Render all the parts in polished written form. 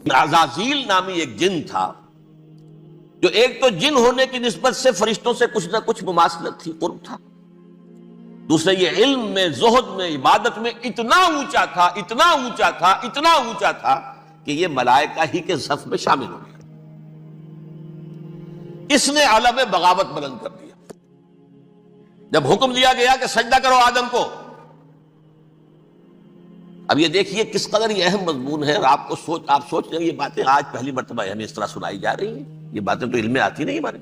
عزازیل نامی ایک جن تھا جو ایک تو جن ہونے کی نسبت سے فرشتوں سے کچھ نہ کچھ مماثلت تھی، قرب تھا، دوسرے یہ علم میں، زہد میں، عبادت میں اتنا اونچا تھا، اتنا اونچا تھا، اتنا اونچا تھا کہ یہ ملائکہ ہی کے صف میں شامل ہو گیا۔ اس نے علم بغاوت بلند کر دیا۔ جب حکم دیا گیا کہ سجدہ کرو آدم کو، اب یہ دیکھیے کس قدر یہ اہم مضمون ہے، اور آپ سوچ رہے ہیں یہ باتیں آج پہلی مرتبہ ہمیں اس طرح سنائی جا رہی ہیں، یہ باتیں تو علم میں آتی نہیں ہمارے۔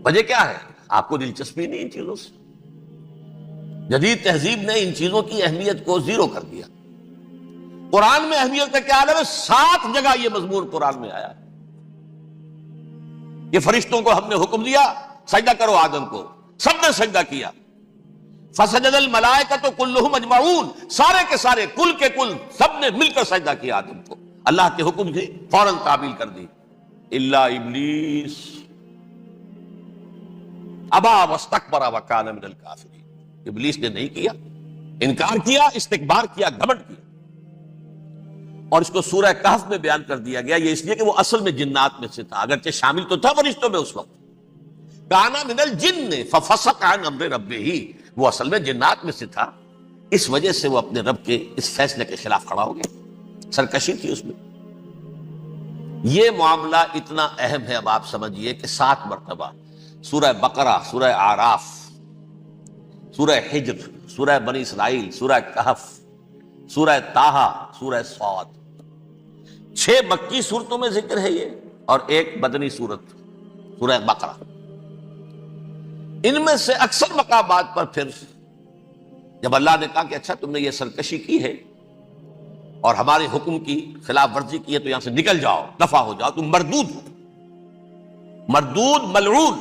وجہ کیا ہے؟ آپ کو دلچسپی نہیں ان چیزوں سے۔ جدید تہذیب نے ان چیزوں کی اہمیت کو زیرو کر دیا۔ قرآن میں اہمیت کا کیا عالم ہے؟ 7 جگہ یہ مضمون قرآن میں آیا ہے کہ فرشتوں کو ہم نے حکم دیا سجدہ کرو آدم کو، سب نے سجدہ کیا۔ فسجد الملائکۃ کلھم اجمعون، سارے کے سارے، کل کے کل، سب نے مل کر سجدہ کیا آدم کو، اللہ کے حکم سے فوراً تعمیل کر دی، الا ابلیس ابا واستکبر وکان من الکافرین۔ ابلیس نے نہیں کیا، انکار کیا، استکبار کیا، گھمنڈ کیا۔ اور اس کو سورہ کہف میں بیان کر دیا گیا، یہ اس لیے کہ وہ اصل میں جنات میں سے تھا، اگرچہ شامل تو تھا فرشتوں میں اس وقت۔ کانا من الجن ففسق عن امر ربہ، وہ اصل میں جنات میں سے تھا، اس وجہ سے وہ اپنے رب کے اس فیصلے کے خلاف کھڑا ہو گیا، سرکشی تھی اس میں۔ یہ معاملہ اتنا اہم ہے، اب آپ سمجھیے کہ 7 مرتبہ سورہ بقرہ، سورہ اعراف، سورہ حجر، سورہ بنی اسرائیل، سورہ کہف، سورہ طٰہٰ، سورہ صاد، 6 مکی صورتوں میں ذکر ہے یہ، اور ایک مدنی صورت سورہ بقرہ۔ ان میں سے اکثر مقامات پر پھر جب اللہ نے کہا کہ اچھا تم نے یہ سرکشی کی ہے اور ہمارے حکم کی خلاف ورزی کی ہے تو یہاں سے نکل جاؤ، دفع ہو جاؤ، تم مردود ہو، مردود، ملعون،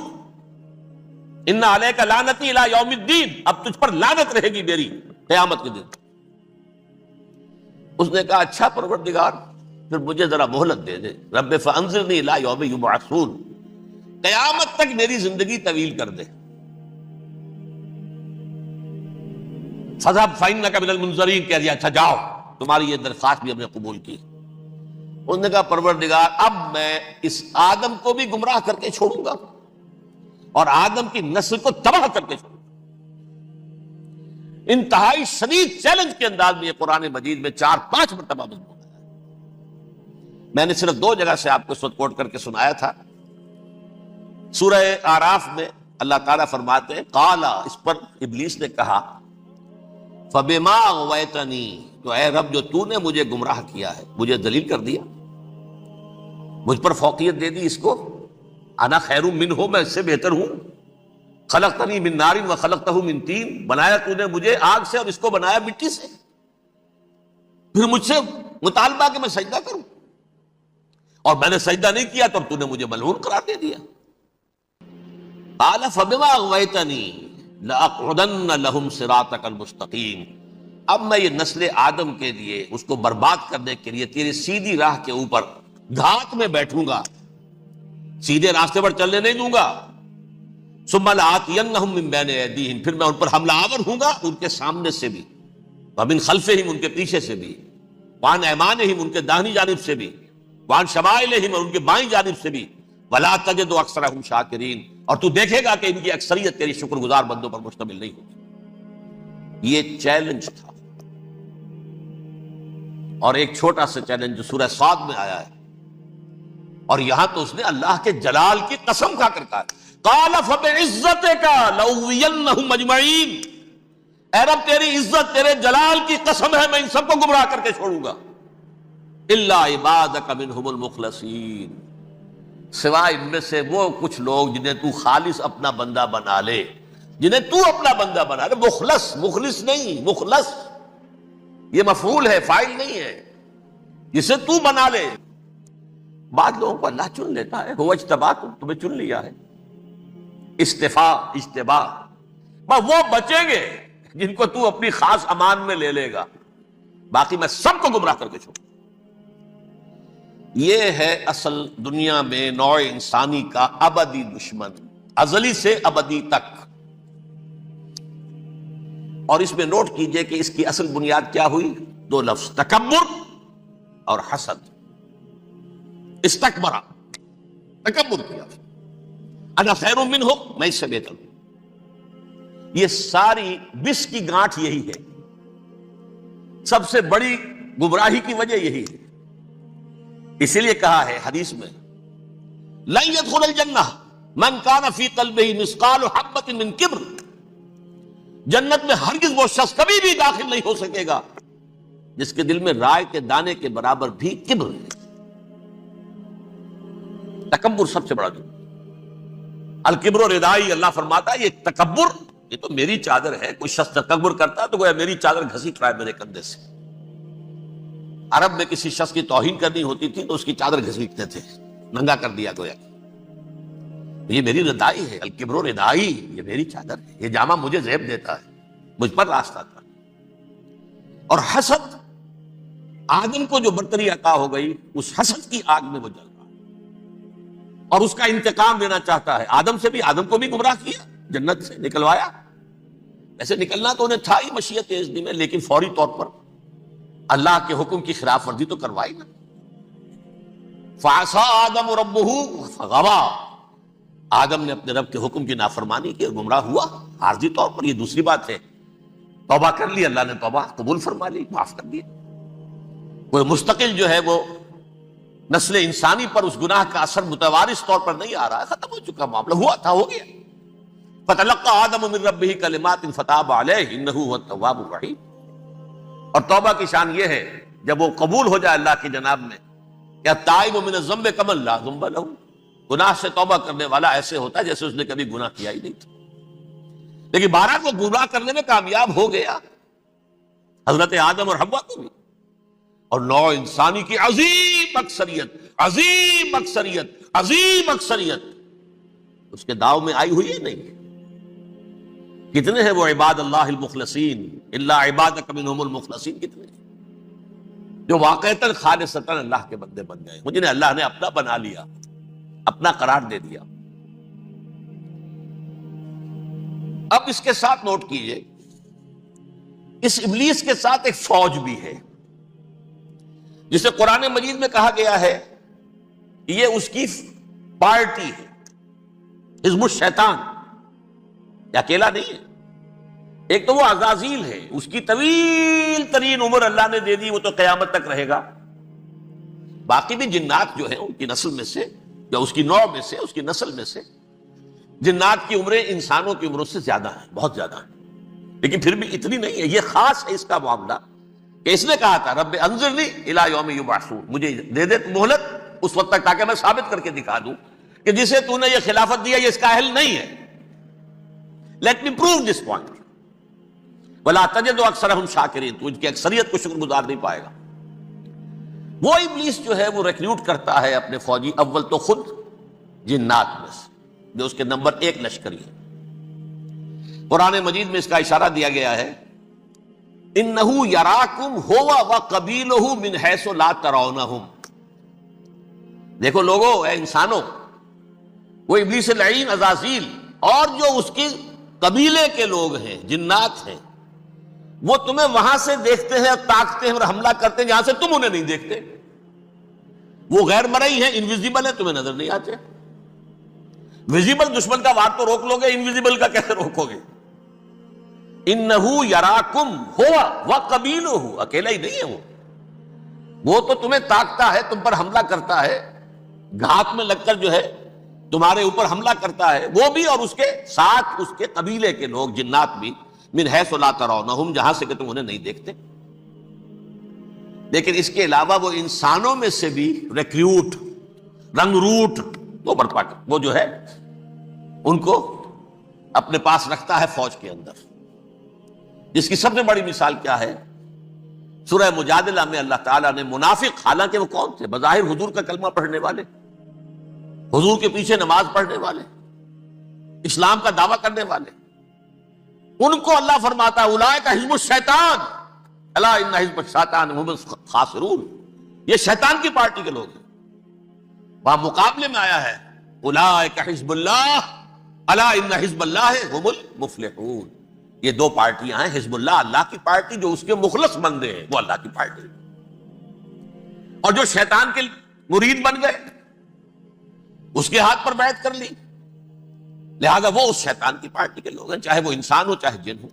ان علیک لعنتی الی یوم الدین، اب تجھ پر لعنت رہے گی میری قیامت کے دن۔ اس نے کہا اچھا پروردگار پھر مجھے ذرا مہلت دے دے، رب فانظرنی الی یوم یبعثون، قیامت تک میری زندگی طویل کر دے۔ فذهب فإنك من المنظرین، کہہ دیا اچھا جاؤ، تمہاری یہ درخواست بھی ہم نے قبول کی۔ اس نے کہا پروردگار اب میں اس آدم کو بھی گمراہ کر کے چھوڑوں گا اور آدم کی نسل کو تباہ کر کے چھوڑوں گا۔ انتہائی شدید چیلنج کے انداز میں یہ قرآن مجید میں 4-5 مرتبہ مضمون ہے۔ میں نے صرف 2 جگہ سے آپ کو اس وقت کوٹ کر کے سنایا تھا۔ سورہ اعراف میں اللہ تعالیٰ فرماتے ہیں قالا، اس پر ابلیس نے کہا فبما اغویتنی، تو اے رب جو تو نے مجھے گمراہ کیا ہے، مجھے ذلیل کر دیا، مجھ پر فوقیت دے دی، اس کو انا خیر منہ، میں اس سے بہتر ہوں، خلقتنی من نار وخلقتہ من طین، بنایا تو نے مجھے آگ سے اور اس کو بنایا مٹی سے، پھر مجھ سے مطالبہ کہ میں سجدہ کروں، اور میں نے سجدہ نہیں کیا تو اب تو نے مجھے ملعون قرار دے دیا۔ قال فبما اغویتنی لأقعدن لهم صراطک المستقیم، اب میں یہ نسل آدم کے لیے، اس کو برباد کرنے کے لیے تیری سیدھی راہ کے اوپر گھات میں بیٹھوں گا، سیدھے راستے پر چلنے نہیں دوں گا۔ ثم لآتینہم من بین ایدیہم، پھر میں ان پر حملہ آور ہوں گا، ان کے سامنے سے بھی، ومن خلفہم، ان کے پیچھے سے بھی، وعن ایمانہم، ان کے داہنی جانب سے بھی، وعن شمائلہم، اور ان کے بائیں جانب سے بھی، ولا تجد اکثرہم شاکرین، اور تو دیکھے گا کہ ان کی اکثریت تیری شکر گزار بندوں پر مشتمل نہیں ہوگی۔ یہ چیلنج تھا، اور ایک چھوٹا سا چیلنج جو سورہ صاد میں آیا ہے، اور یہاں تو اس نے اللہ کے جلال کی قسم کھا کر کہا قال فبعزتک لأغوینہم اجمعین، اے رب تیری عزت، تیرے جلال کی قسم ہے میں ان سب کو گمراہ کر کے چھوڑوں گا، الا عبادک منہم المخلصین، سوائے ان میں سے وہ کچھ لوگ جنہیں تو خالص اپنا بندہ بنا لے، جنہیں تو اپنا بندہ بنا لے، مخلص، مخلص نہیں، مخلص یہ مفعول ہے، فاعل نہیں ہے، جسے تو بنا لے۔ بعض لوگوں کو اللہ چن لیتا ہے، هو اجتباکم، تمہیں چن لیا ہے، استفاء، اجتباء، وہ بچیں گے جن کو تو اپنی خاص امان میں لے لے گا، باقی میں سب کو گمراہ کر کے چھوڑوں۔ یہ ہے اصل دنیا میں نوع انسانی کا ابدی دشمن، ازلی سے ابدی تک۔ اور اس میں نوٹ کیجئے کہ اس کی اصل بنیاد کیا ہوئی؟ 2 لفظ، تکبر اور حسد۔ استکبرا، تکبر کیا، انا خیر منہ، میں اس سے بہتر ہوں. یہ ساری بس کی گانٹھ یہی ہے، سب سے بڑی گمراہی کی وجہ یہی ہے. اسی لیے کہا ہے حدیث میں لن يدخل الجنہ من کان فی قلبہ مثقال حبۃ من کبر، جنت میں ہرگز وہ شخص کبھی بھی داخل نہیں ہو سکے گا جس کے دل میں رائے کے دانے کے برابر بھی کبر ہے. تکبر سب سے بڑا جرم. الکبر ردائی، اللہ فرماتا ہے یہ تکبر، یہ تو میری چادر ہے. کوئی شخص تکبر کرتا ہے تو گویا میری چادر گھسیٹ رہا ہے میرے کندھے سے. عرب میں کسی شخص کی توہین کرنی ہوتی تھی تو اس کی چادر گھسیٹتے تھے، ننگا کر دیا گویا. یہ میری ردائی ہے، الکبر ردائی، یہ میری چادر ہے، یہ جامہ مجھے زیب دیتا ہے، مجھ پر راستہ تھا. اور حسد، آدم کو جو برتری عطا ہو گئی اس حسد کی آگ میں وہ جل رہا ہے اور اس کا انتقام لینا چاہتا ہے. آدم سے بھی، آدم کو بھی گمراہ کیا، جنت سے نکلوایا. ویسے نکلنا تو انہیں تھا ہی مشیت اذن میں، لیکن فوری طور پر اللہ کے حکم کی خلاف ورزی تو کروائی نا. فعصى آدم ربہ فغوى، آدم نے اپنے رب کے حکم کی نافرمانی کی اور گمراہ ہوا عارضی طور پر. یہ دوسری بات ہے، توبہ کر لی، اللہ نے توبہ قبول فرما لی، معاف کر دیا. کوئی مستقل جو ہے وہ نسل انسانی پر اس گناہ کا اثر متوارث طور پر نہیں آ رہا ہے، ختم ہو چکا معاملہ، ہوا تھا ہو گیا. فتلقى آدم من ربہ کلمات فتاب علیہ انہ هو التواب الرحیم. اور توبہ کی شان یہ ہے جب وہ قبول ہو جائے اللہ کی جناب میں کہ التائب من الذنب کمن لا ذنب له، گناہ سے توبہ کرنے والا ایسے ہوتا ہے جیسے اس نے کبھی گناہ کیا ہی نہیں تھا. لیکن بارہ کو گناہ کرنے میں کامیاب ہو گیا، حضرت آدم اور حوا کو بھی. اور نوع انسانی کی عظیم اکثریت، عظیم اکثریت، عظیم اکثریت اس کے داؤ میں آئی ہوئی ہے نہیں. کتنے ہیں وہ عباد اللہ المخلصین، الا عبادک منہم المخلصین، کتنے جو واقعتاً خالصتاً اللہ کے بندے بن گئے، جنہیں اللہ نے اپنا بنا لیا، اپنا قرار دے دیا. اب اس کے ساتھ نوٹ کیجئے، اس ابلیس کے ساتھ ایک فوج بھی ہے جسے قرآن مجید میں کہا گیا ہے یہ اس کی پارٹی ہے، حزب الشیطان. یہ اکیلا نہیں ہے. ایک تو وہ عزازیل ہے، اس کی طویل ترین عمر اللہ نے دے دی، وہ تو قیامت تک رہے گا. باقی بھی جنات جو ہیں ان کی نسل میں سے یا اس کی نوع میں سے، اس کی نسل میں سے جنات کی عمریں انسانوں کی عمروں سے زیادہ ہیں، بہت زیادہ ہیں. لیکن پھر بھی اتنی نہیں ہے. یہ خاص ہے اس کا معاملہ کہ اس نے کہا تھا رب انظرنی الی یوم یبعثون، مجھے دے دے مہلت اس وقت تک تاکہ میں ثابت کر کے دکھا دوں کہ جسے تو نے یہ خلافت دیا یہ اس کا اہل نہیں ہے. Let me prove this point. ولا تجد اکثرهم شاکرین، تو ان کی اکثریت کو شکر گزار نہیں پائے گا. وہ ابلیس جو ہے وہ ریکروٹ کرتا ہے اپنے فوجی، اول تو خود جنات میں سے جو اس کے نمبر 1 لشکری ہے. قرآن مجید میں اس کا اشارہ دیا گیا ہے انہ یراکم ہو وقبیلہ من حیث لا ترونہم. دیکھو لوگو، اے انسانوں، وہ ابلیس لعین عزازیل اور جو اس کی قبیلے کے لوگ ہیں، جنات ہیں، وہ تمہیں وہاں سے دیکھتے ہیں اور تاکتے ہیں اور حملہ کرتے ہیں جہاں سے تم انہیں نہیں دیکھتے. وہ غیر مرئی ہیں، انویزیبل ہیں، تمہیں نظر نہیں آتے. ویزیبل دشمن کا وار تو روک لو گے، انویزیبل کا کیسے روکو گے؟ انہو یراکم ہوا وقبیلہ، اکیلا ہی نہیں ہے وہ تو تمہیں تاکتا ہے، تم پر حملہ کرتا ہے، گھات میں لگ کر جو ہے تمہارے اوپر حملہ کرتا ہے. وہ بھی اور اس کے ساتھ اس کے قبیلے کے لوگ جنات بھی، من حیث لا ترونہم، جہاں سے کہ تم انہیں نہیں دیکھتے. لیکن اس کے علاوہ وہ انسانوں میں سے بھی ریکروٹ، رنگ روٹ، وہ برپا وہ جو ہے ان کو اپنے پاس رکھتا ہے فوج کے اندر. جس کی سب سے بڑی مثال کیا ہے؟ سورہ مجادلہ میں اللہ تعالیٰ نے منافق، حالانکہ وہ کون تھے؟ بظاہر حضور کا کلمہ پڑھنے والے، حضور کے پیچھے نماز پڑھنے والے، اسلام کا دعویٰ کرنے والے، ان کو اللہ فرماتا ہے اولئک حزب الشیطان الا ان حزب الشیطان هم الخاسرون. یہ شیطان کی پارٹی کے لوگ ہیں. وہاں مقابلے میں آیا ہے اولئک حزب اللہ الا ان حزب اللہ هم المفلحون. یہ دو پارٹیاں ہیں، حزب اللہ اللہ کی پارٹی جو اس کے مخلص بندے ہیں، وہ اللہ کی پارٹی، اور جو شیطان کے مرید بن گئے اس کے ہاتھ پر بیعت کر لی، لہذا وہ اس شیطان کی پارٹی کے لوگ ہیں، چاہے وہ انسان ہو چاہے جن ہو۔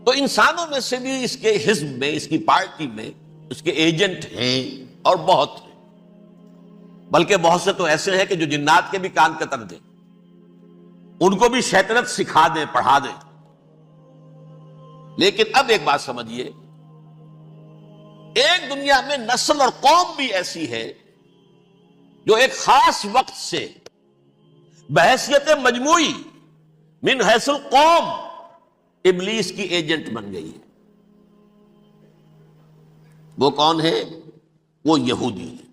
تو انسانوں میں سے بھی اس کے حزب میں، اس کی پارٹی میں اس کے ایجنٹ ہیں اور بہت ہیں، بلکہ بہت سے تو ایسے ہیں کہ جو جنات کے بھی کان قطر دیں، ان کو بھی شیطنت سکھا دیں، پڑھا دیں۔ لیکن اب ایک بات سمجھیے، ایک دنیا میں نسل اور قوم بھی ایسی ہے جو ایک خاص وقت سے بحیثیت مجموعی من حیث القوم ابلیس کی ایجنٹ بن گئی ہے۔ وہ کون ہے؟ وہ یہودی ہے۔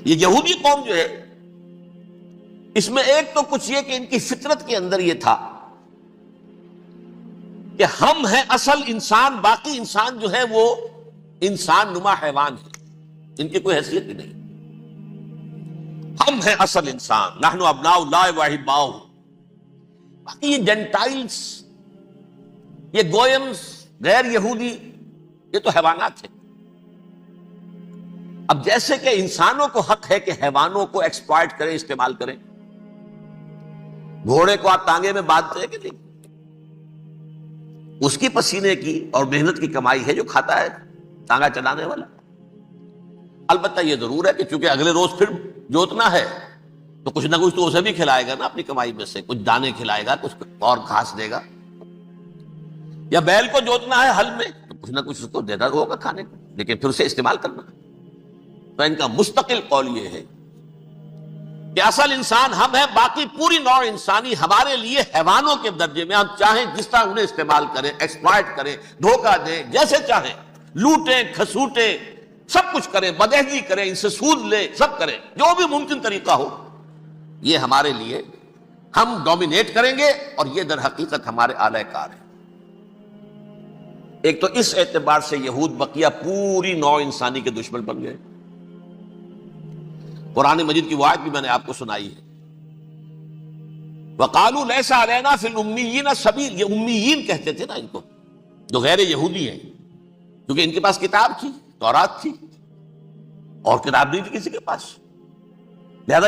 یہ یہودی قوم جو ہے، اس میں ایک تو کچھ یہ کہ ان کی فطرت کے اندر یہ تھا کہ ہم ہیں اصل انسان، باقی انسان جو ہے وہ انسان نما حیوان ہے، ان کی کوئی حیثیت ہی نہیں۔ ہم ہیں اصل انسان، نحن ابناء اللہ و احباؤہ۔ باقی یہ جینٹائلز، یہ گوئمز، غیر یہودی، یہ تو حیوانات ہیں۔ اب جیسے کہ انسانوں کو حق ہے کہ حیوانوں کو ایکسپلائٹ کریں، استعمال کریں۔ گھوڑے کو آپ ٹانگے میں باندھتے ہیں کہ نہیں؟ اس کی پسینے کی اور محنت کی کمائی ہے جو کھاتا ہے ٹانگا چلانے والا۔ البتہ یہ ضرور ہے کہ چونکہ اگلے روز پھر جوتنا ہے تو کچھ نہ کچھ تو اسے بھی کھلائے گا نا، اپنی کمائی میں سے کچھ دانے کھلائے گا، کچھ اور گھاس دے گا۔ یا بیل کو جوتنا ہے ہل میں تو کچھ نہ کچھ اس کو دینا ہوگا کھانے کو، لیکن پھر اسے استعمال کرنا۔ تو ان کا مستقل قول یہ ہے کہ اصل انسان ہم ہیں، باقی پوری نوع انسانی ہمارے لیے حیوانوں کے درجے میں، ہم چاہیں جس طرح انہیں استعمال کریں، ایکسپلائٹ کریں، دھوکہ دیں، جیسے چاہیں، لوٹیں، کھسوٹیں، سب کچھ کریں، بدہضی کریں، ان سے سود لیں، سب کریں، جو بھی ممکن طریقہ ہو، یہ ہمارے لیے، ہم ڈومینیٹ کریں گے اور یہ در حقیقت ہمارے اعلی کار ہیں۔ ایک تو اس اعتبار سے یہود بقیہ پوری نوع انسانی کے دشمن بن گئے۔ قرآن مجید کی وہ آیت بھی میں نے آپ کو سنائی ہے، وَقَالُوا لَيْسَ عَلَيْنَا فِي الْأُمِّيِّينَ سَبِيلٌ۔ یہ امیین کہتے تھے نا ان کو، جو غیر یہودی ہیں، کیونکہ ان کے پاس کتاب تھی، تورات تھی، اور کتاب نہیں تھی کسی کے پاس، لہذا